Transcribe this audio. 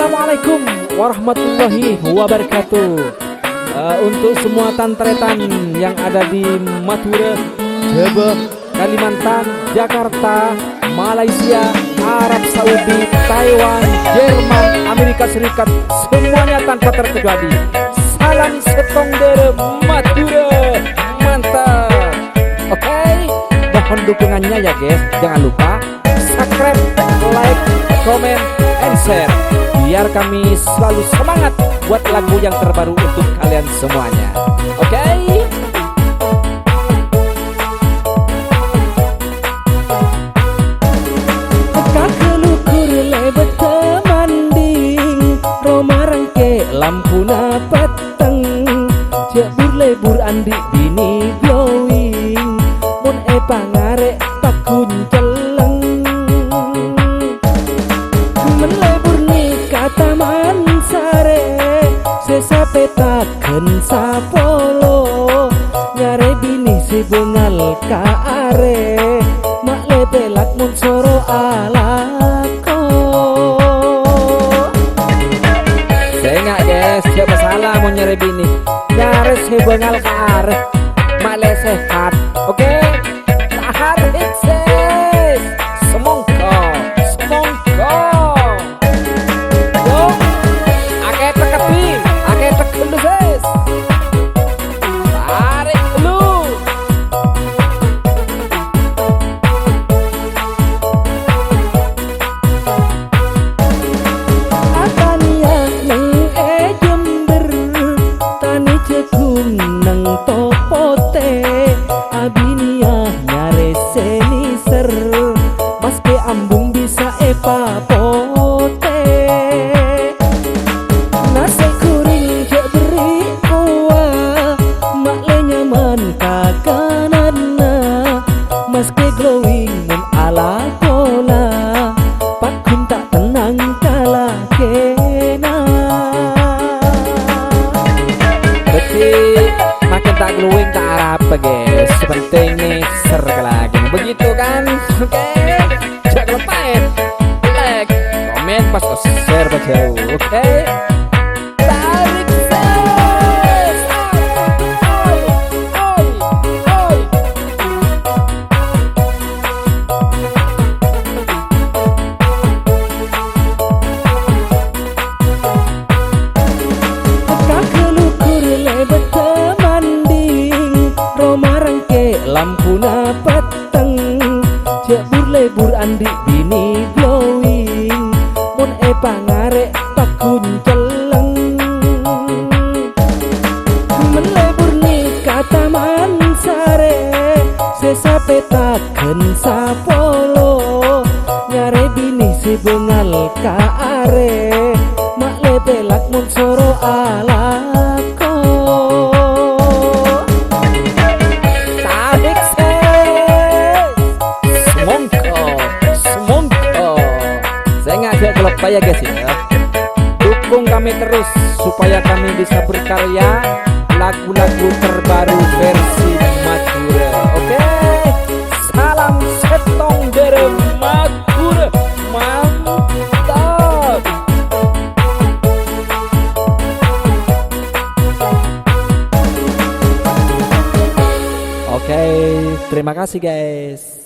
Assalamualaikum warahmatullahi wabarakatuh. Untuk semua tantretan yang ada di Madura, Jawa, Kalimantan, Jakarta, Malaysia, Arab Saudi, Taiwan, Jerman, Amerika Serikat, semuanya tanpa terkecuali. Salam setong dari Madura, mantap. Oke, mohon dukungannya ya guys. Jangan lupa subscribe, like, comment, and share biar kami selalu semangat buat lagu yang terbaru untuk kalian semuanya. Oke? Kakelukur lebet temanding romarangke lampuna peteng jebur lebur andi bini glowing mun pangare pakun celeng melebur nikah taman sare sesapetaken sapolo nyare bini si bengal ka are mak lebelak mun soro alako. Saya nggak guys, siapa salah mau nyari bini nyare si bengal ka are mak le sehat. Oke, tahan hikses semongko semongko. Ambung bisa papote nasi kuring jak beri kuah mak le nyaman kakanana meski glowing mun ala pola pakun tak tenang kala kena kecil makin tak glowing tak arap guys, sepenting nih ser lagi begitu kan. Oke, jangan lupa like, komen, pas share jauh. Oke, tarik ses. Oi, oi, oi. Kakelukur lebet temanding romarangke lampuna peteng jebur lebur andi bini glowing mun pangare pakun celeng melebur nikah taman sare sesapetaken sapolo nyare bini si bengal ka are mak lebelak mun soro alako. Lupa ya guys ya, dukung kami terus supaya kami bisa berkarya lagu-lagu terbaru versi Madura. Oke, salam setong dari Madura, mantap. Oke, terima kasih guys.